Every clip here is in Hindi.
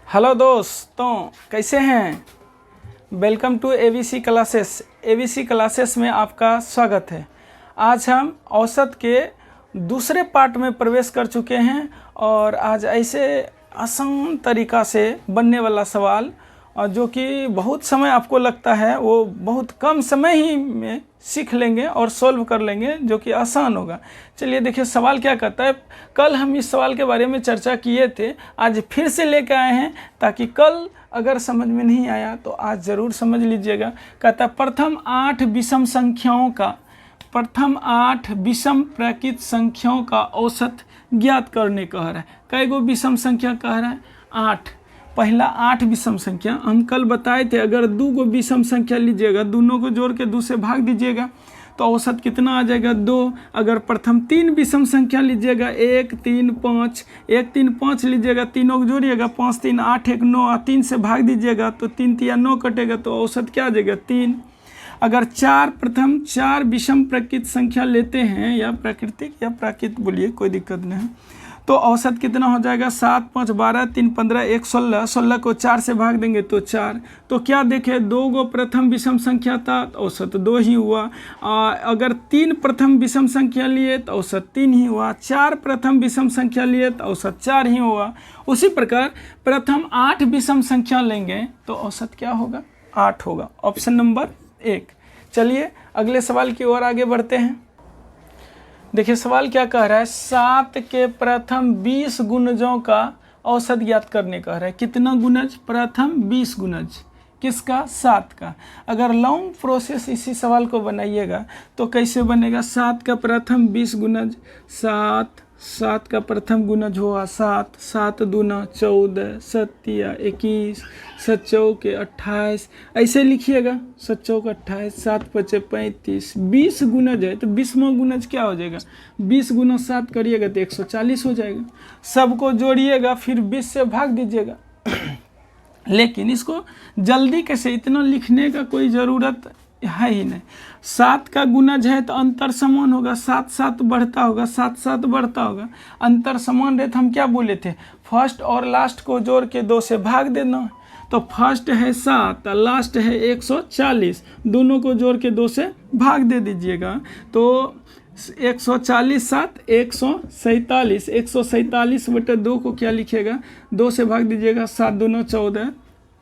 हेलो दोस्तों, कैसे हैं। Welcome to ABC classes. ABC classes में आपका स्वागत है। आज हम औसत के दूसरे पार्ट में प्रवेश कर चुके हैं और आज ऐसे आसान तरीका से बनने वाला सवाल और जो कि बहुत समय आपको लगता है वो बहुत कम समय ही में सीख लेंगे और सॉल्व कर लेंगे, जो कि आसान होगा। चलिए देखिए सवाल क्या कहता है। कल हम इस सवाल के बारे में चर्चा किए थे, आज फिर से लेकर आए हैं ताकि कल अगर समझ में नहीं आया तो आज ज़रूर समझ लीजिएगा। कहता है प्रथम 8 विषम प्राकृत संख्याओं का औसत ज्ञात करने कह रहा है। कई गो विषम संख्या कह रहा है? 8। पहला 8 विषम संख्या हम कल बताए थे। अगर 2 गो विषम संख्या लीजिएगा, दोनों को जोड़ के 2 से भाग दीजिएगा तो औसत कितना आ जाएगा? 2। अगर प्रथम 3 विषम संख्या लीजिएगा, 1 3 5, 1 3 5 लीजिएगा, तीनों को जोड़िएगा, 5 3 8 1 9, 3 से भाग दीजिएगा तो 3 3 9 कटेगा तो औसत क्या आ जाएगा? 3। अगर प्रथम 4 विषम प्राकृत संख्या लेते हैं, या प्राकृतिक या प्राकृत बोलिए, कोई दिक्कत नहीं है, तो औसत कितना हो जाएगा? 7 5 12 3 15 1 16। 16 को 4 से भाग देंगे तो 4। तो क्या देखे, 2 गो प्रथम विषम संख्या था तो औसत 2 ही हुआ। अगर 3 प्रथम विषम संख्या लिए तो औसत 3 ही हुआ। 4 प्रथम विषम संख्या लिए तो औसत 4 ही हुआ। उसी प्रकार प्रथम 8 विषम संख्या लेंगे तो औसत क्या होगा? 8 होगा। Option number 1। चलिए अगले सवाल की ओर आगे बढ़ते हैं। देखिए सवाल क्या कह रहा है। 7 के प्रथम 20 गुणजों का औसत ज्ञात करने कह रहा है। कितना गुणज? प्रथम 20 गुणज। किसका? 7 का। अगर लॉन्ग प्रोसेस इसी सवाल को बनाइएगा तो कैसे बनेगा? 7 का प्रथम 20 गुणज, 7 का प्रथम गुणज हुआ 7, 7 दूना 14, 7 या 21, 7 चौके 28, ऐसे लिखिएगा। 7 चौके 28, 7 पचे 35, 20 गुणज है तो 20वां गुणज क्या हो जाएगा? 20 गुना 7 करिएगा तो 140 हो जाएगा। सबको जोड़िएगा फिर 20 से भाग दीजिएगा। लेकिन इसको जल्दी कैसे, इतना लिखने का कोई ज़रूरत है ही नहीं। 7 का गुणज है तो अंतर समान होगा, 7 7 बढ़ता होगा, 7 7 बढ़ता होगा। अंतर समान रहे तो हम क्या बोले थे? फर्स्ट और लास्ट को जोड़ के 2 से भाग देना। तो फर्स्ट है 7 और लास्ट है 140, दोनों को जोड़ के 2 से भाग दे दीजिएगा तो 140 7 147, 147 बटे 2 को क्या लिखिएगा? 2 से भाग दीजिएगा। 7 दूना 14,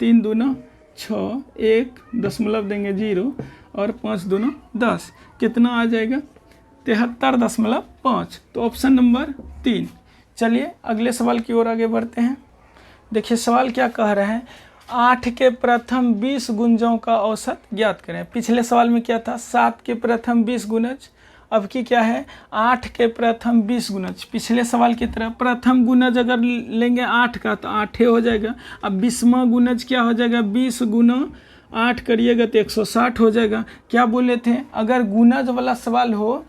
3 दूना 6, 1 दशमलव देंगे 0 और 5 दूना 10। कितना आ जाएगा? 73.5। तो ऑप्शन नंबर 3। चलिए अगले सवाल की ओर आगे बढ़ते हैं। देखिए सवाल क्या कह रहा है। 8 के प्रथम 20 गुणजों का औसत ज्ञात करें। पिछले सवाल में क्या था? 7 के प्रथम 20 गुणज। अब की क्या है? 8 के प्रथम 20 गुणज। पिछले सवाल की तरह प्रथम गुणज अगर लेंगे 8 का तो 8 हो जाएगा। अब 20वां गुणज क्या हो जाएगा? 20 गुना 8 करिएगा तो 160 हो जाएगा। क्या बोले थे? अगर गुणज वाला सवाल हो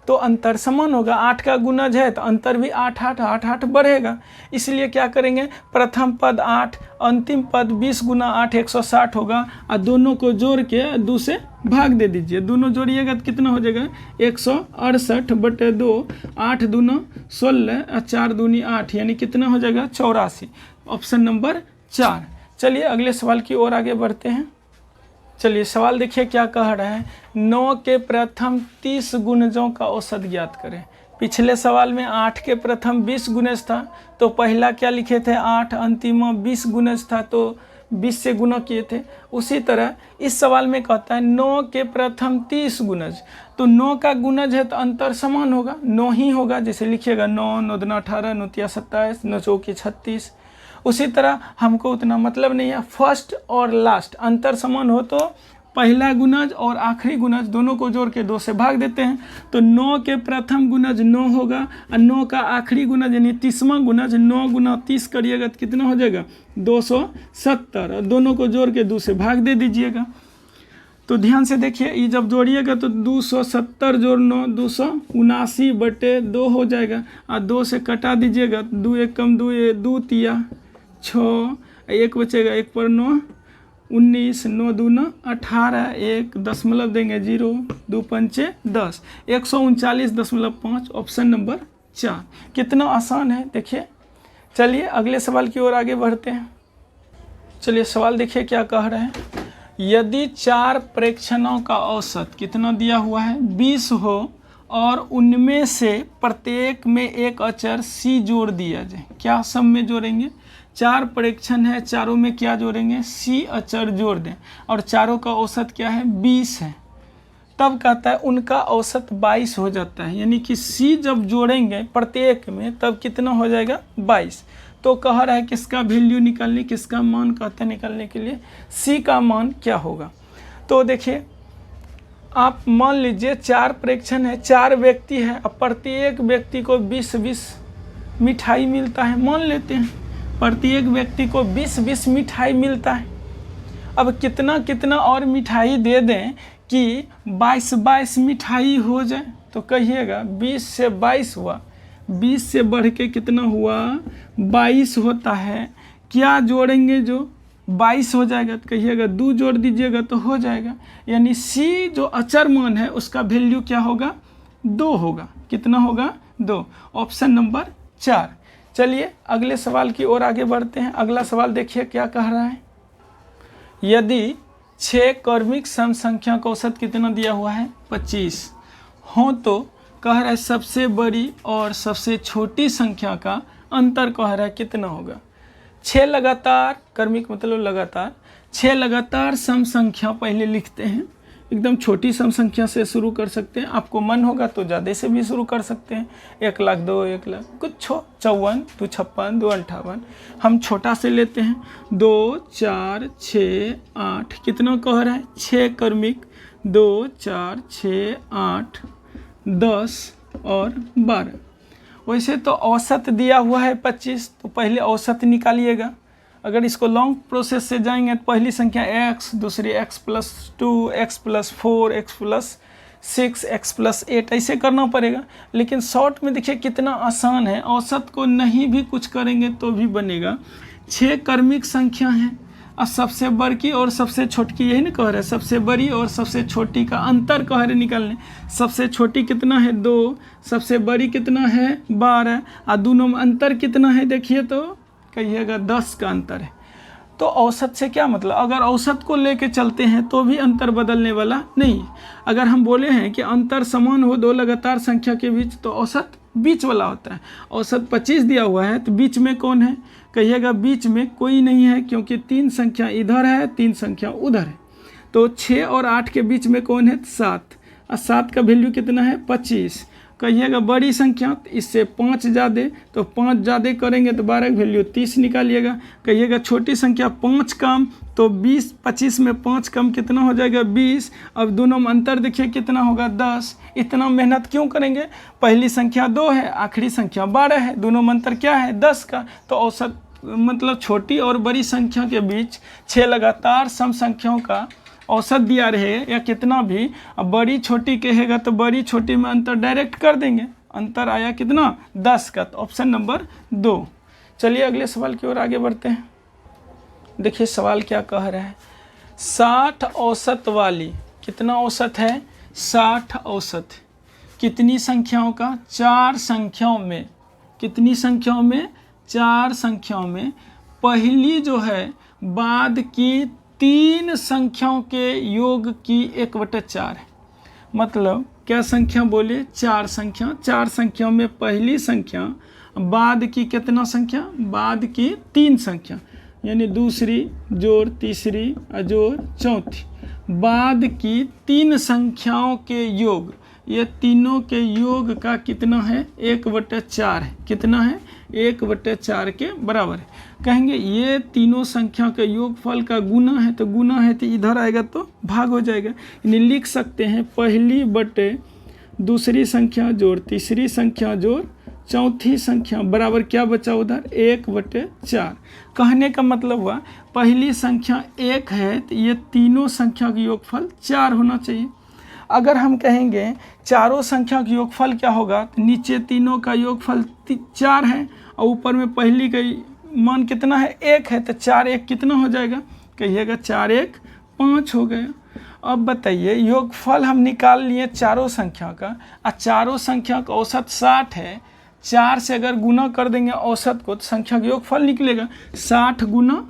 तो अंतर समान होगा। 8 का गुणज है तो अंतर भी 8 8 8 8 बढ़ेगा। इसलिए क्या करेंगे? प्रथम पद 8, अंतिम पद 20 गुना 8 160 होगा और दोनों को जोड़ के 2 से भाग दे दीजिए। दोनों जोड़िएगा तो कितना हो जाएगा? 168 बटे 2, 8 दूना 16 और 4 दूनी 8, यानी कितना हो जाएगा? 84। Option number 4। चलिए अगले सवाल की ओर आगे बढ़ते हैं। चलिए सवाल देखिए क्या कह रहा है। 9 के प्रथम 30 गुणजों का औसत ज्ञात करें। पिछले सवाल में 8 के प्रथम 20 गुणज था तो पहला क्या लिखे थे? 8, अंतिम 20 गुणज था तो 20 से गुना किए थे। उसी तरह इस सवाल में कहता है 9 के प्रथम 30 गुणज। तो 9 का गुणज है तो अंतर समान होगा, 9 ही होगा। जैसे लिखिएगा 9 9 दूना 18, 9 तिया 27, 9 चौके 36। उसी तरह हमको उतना मतलब नहीं है। फर्स्ट और लास्ट अंतर समान हो तो पहला गुणज और आखिरी गुणज दोनों को जोड़ के 2 से भाग देते हैं। तो 9 के प्रथम गुणज 9 होगा और 9 का आखिरी गुणज यानी 30वां गुणज 9 गुना 30 करिएगा तो कितना हो जाएगा? 270। और दोनों को जोड़ के 2 से भाग दे दीजिएगा। तो ध्यान से देखिए, ये जब जोड़िएगा तो 270 जोड़ 9 279 बटे 2 हो जाएगा और 2 से कटा दीजिएगा। 2 1 कम 2 2 तिया 6, 1 बचेगा, 1 पर 9 19, 9 दूना 18, 1 दशमलव देंगे 0, 2 पंचे 10, 139.5। Option number 4। कितना आसान है देखिए। चलिए अगले सवाल की ओर आगे बढ़ते हैं। चलिए सवाल देखिए क्या कह रहे हैं। यदि 4 प्रेक्षणों का औसत कितना दिया हुआ है 20 हो और उनमें से प्रत्येक में एक अचर c जोड़ दिया जाए, क्या सब में जोड़ेंगे? 4 प्रेक्षण है, चारों में क्या जोड़ेंगे? c अचर जोड़ दें और चारों का औसत क्या है 20 है। तब कहता है उनका औसत 22 हो जाता है, यानी कि c जब जोड़ेंगे प्रत्येक में तब कितना हो जाएगा 22। तो कह रहा है किसका वैल्यू निकालने, किसका मान कहते हैं निकालने के लिए, c का मान क्या होगा। तो देखिए आप मान लीजिए 4 प्रेक्षण है, 4 व्यक्ति है, अब प्रत्येक व्यक्ति को 20-20 मिठाई मिलता है, मान लेते हैं प्रत्येक व्यक्ति को 20-20 मिठाई मिलता है। अब कितना कितना और मिठाई दे दें कि 22-22 मिठाई हो जाए, तो कहिएगा 20 से 22 हुआ, 20 से बढ़ के कितना हुआ 22 होता है। क्या जोड़ेंगे जो 22 हो जाएगा, तो कहिएगा 2 जोड़ दीजिएगा तो हो जाएगा। यानी c जो अचर मान है उसका वैल्यू क्या होगा 2 होगा। कितना होगा 2, ऑप्शन नंबर 4। चलिए अगले सवाल की ओर आगे बढ़ते हैं। अगला सवाल देखिए क्या कह रहा है। यदि 6 क्रमिक सम संख्या का औसत कितना दिया हुआ है 25 हो, तो कह रहा है सबसे बड़ी और सबसे छोटी संख्या का अंतर कह रहा है कितना होगा। 6 लगातार क्रमिक मतलब लगातार 6 लगातार सम संख्या पहले लिखते हैं। एकदम छोटी सम संख्या से शुरू कर सकते हैं, आपको मन होगा तो ज़्यादा से भी शुरू कर सकते हैं। 1 लाख 2 1 लाख कुछ 54 2 56 2 58। हम छोटा से लेते हैं 2 4 6 8। कितना कह रहा है 6 क्रमिक 2 4 6 8 10 और 12। वैसे तो औसत दिया हुआ है 25, तो पहले औसत निकालिएगा। अगर इसको लॉन्ग प्रोसेस से जाएंगे तो पहली संख्या x, दूसरी x+2 x+4 x+6 x+8 ऐसे करना पड़ेगा। लेकिन शॉर्ट में देखिए कितना आसान है, औसत को नहीं भी कुछ करेंगे तो भी बनेगा। 6 क्रमिक संख्या है और सबसे बड़ी की और सबसे छोटी, यही ना कह रहे हैं, सबसे बड़ी और सबसे छोटी का अंतर कह रहे निकालने। सबसे छोटी कितना है 2, सबसे बड़ी कितना है 12 और दोनों में अंतर कितना है देखिए तो कहिएगा 10 का अंतर है। तो औसत से क्या मतलब, अगर औसत को लेके चलते हैं तो भी अंतर बदलने वाला नहीं। अगर हम बोले हैं कि अंतर समान हो 2 लगातार संख्या के बीच, तो औसत बीच वाला होता है। औसत 25 दिया हुआ है तो बीच में कौन है, कहिएगा बीच में कोई नहीं है, क्योंकि 3 संख्या इधर है 3 संख्या उधर है। तो 6 और 8 के बीच में कौन है 7, और 7 का वैल्यू कितना है 25। कहिएगा बड़ी संख्या, इससे 5 ज़्यादा, तो 5 ज़्यादा करेंगे तो 12 की वैल्यू 30 निकालिएगा। कहिएगा छोटी संख्या 5 कम, तो 20, 25 में 5 कम कितना हो जाएगा 20। अब दोनों में अंतर देखिए कितना होगा 10। इतना मेहनत क्यों करेंगे, पहली संख्या 2 है आखिरी संख्या 12 है, दोनों में अंतर क्या है 10 का। तो औसत मतलब छोटी और बड़ी संख्या के बीच 6 लगातार सम संख्याओं का औसत दिया रहे या कितना भी, अब बड़ी छोटी कहेगा तो बड़ी छोटी में अंतर डायरेक्ट कर देंगे। अंतर आया कितना 10 का, तो ऑप्शन नंबर 2। चलिए अगले सवाल की ओर आगे बढ़ते हैं। देखिए सवाल क्या कह रहा है। 60 औसत वाली, कितना औसत है 60 औसत, कितनी संख्याओं का 4 संख्याओं में, कितनी संख्याओं में 4 संख्याओं में, पहली जो है बाद की 3 संख्याओं के योग की 1/4 है। मतलब क्या संख्या बोले 4 संख्या, 4 संख्याओं में पहली संख्या बाद की कितना संख्या, बाद की 3 संख्या, यानी दूसरी जोड़ तीसरी जोड़ चौथी, बाद की 3 संख्याओं के योग, ये तीनों के योग का कितना है 1/4 है। कितना है 1/4 के बराबर है। कहेंगे ये तीनों संख्या के योगफल का गुना है, तो गुना है तो इधर आएगा तो भाग हो जाएगा। यानी लिख सकते हैं पहली बटे दूसरी संख्या जोड़ तीसरी संख्या जोड़ चौथी संख्या बराबर क्या बचा उधर 1/4। कहने का मतलब हुआ पहली संख्या 1 है तो ये तीनों संख्या का योगफल 4 होना चाहिए। अगर हम कहेंगे चारों संख्या का योगफल क्या होगा, तो नीचे तीनों का योगफल 4 है और ऊपर में पहली का मान कितना है 1 है, तो 4 1 कितना हो जाएगा, कहिएगा 4 1 5 हो गया। अब बताइए योगफल हम निकाल लिए चारों संख्या का, और चारों संख्या का औसत 60 है, 4 से अगर गुना कर देंगे औसत को तो संख्या का योगफल निकलेगा 60 गुना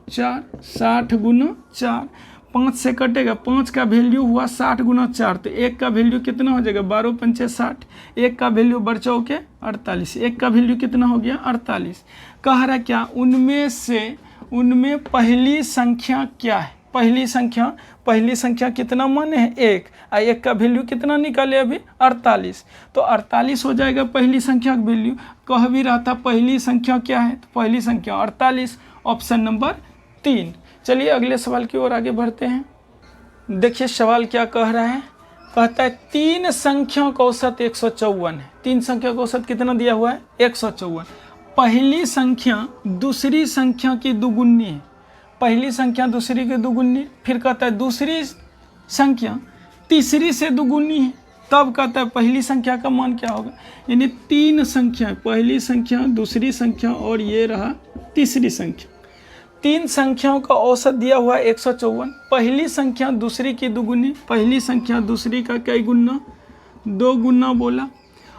4, 60 गुना 4, 5 से कटेगा, 5 का वैल्यू हुआ 60 गुना 4, तो 1 का वैल्यू कितना हो जाएगा, 12 पंचे 60, 1 का वैल्यू बढ़ चौके 48, 1 का वैल्यू कितना हो गया 48। कह रहा क्या, उनमें पहली संख्या क्या है, पहली संख्या कितना माने है 1, और 1 का वैल्यू कितना निकाले अभी 48, तो 48 हो जाएगा पहली संख्या का वैल्यू। कह भी रहा था पहली संख्या क्या है, तो पहली संख्या 48, ऑप्शन नंबर 3। चलिए अगले सवाल की ओर आगे बढ़ते हैं। देखिए सवाल क्या कह रहा है, कहता है 3 संख्याओं का औसत 154 है। 3 संख्या का औसत कितना दिया हुआ है 154। पहली संख्या दूसरी संख्या की दुगुनी है, पहली संख्या दूसरी की दुगुनी, फिर कहता है दूसरी संख्या तीसरी से दुगुनी है, तब कहता है पहली संख्या का मान क्या होगा। यानी 3 संख्या, पहली संख्या दूसरी संख्या और ये रहा तीसरी संख्या, 3 संख्याओं का औसत दिया हुआ है 154। पहली संख्या दूसरी की दुगुनी, पहली संख्या दूसरी का कई गुना, 2 गुना बोला,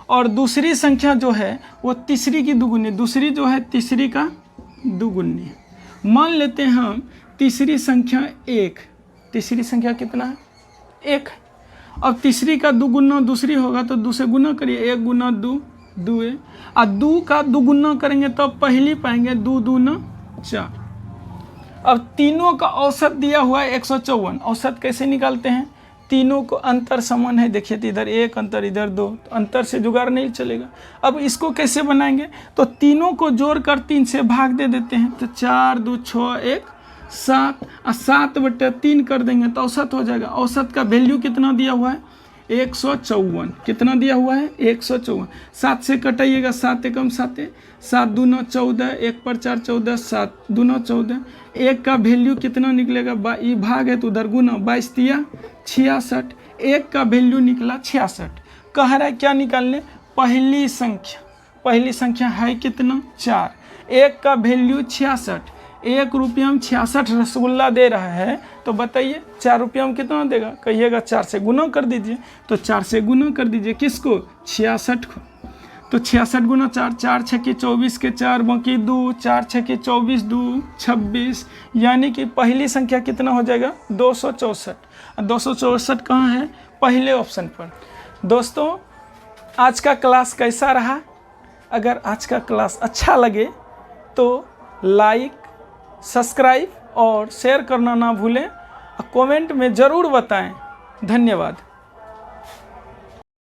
और दूसरी संख्या जो है वो तीसरी की दुगुनी, दूसरी जो है तीसरी का दुगुनी है। मान लेते हैं हम तीसरी संख्या 1, तीसरी संख्या कितना है 1, अब तीसरी का दुगुना दूसरी होगा तो 2 से गुना करिए, 1 गुना 2, 2 है, और 2 का दुगुना करेंगे तो पहली पाएंगे 2 दूना 4। अब तीनों का औसत दिया हुआ है 154, औसत कैसे निकालते हैं, तीनों को अंतर समान है, देखिए तो इधर 1 अंतर इधर 2, तो अंतर से जुगाड़ नहीं चलेगा। अब इसको कैसे बनाएंगे, तो तीनों को जोड़कर 3 से भाग दे देते हैं, तो 4 2 6 1 7, और 7/3 कर देंगे तो औसत हो जाएगा। औसत का वैल्यू कितना दिया हुआ है 154, कितना दिया हुआ है 154। 7 से कटाइएगा, 7 एकम 7, 7 दूना 14, 1 पर 4 14, 7 दूना 14, 1 का वैल्यू कितना निकलेगा, ये भाग है तो उधर गुना, 22 दिया 66, 1 का वैल्यू निकला 66। कह रहा है क्या निकालने, पहली संख्या है कितना 4, 1 का वैल्यू 66, 1 रुपया में 66 रसगुल्ला दे रहा है, तो बताइए 4 रुपया में कितना देगा, कहिएगा 4 से गुना कर दीजिए, तो 4 से गुना कर दीजिए किसको 66 को, तो 66 गुना 4, 4 छक्के 24 के 4 बाकी 2, 4 छक्के 24 2 26, यानी कि पहली संख्या कितना हो जाएगा 264। 264 कहाँ है, पहले ऑप्शन पर। दोस्तों आज का क्लास कैसा रहा, अगर आज का क्लास अच्छा लगे तो लाइक सब्सक्राइब और शेयर करना ना भूलें, कमेंट में ज़रूर बताएं। धन्यवाद।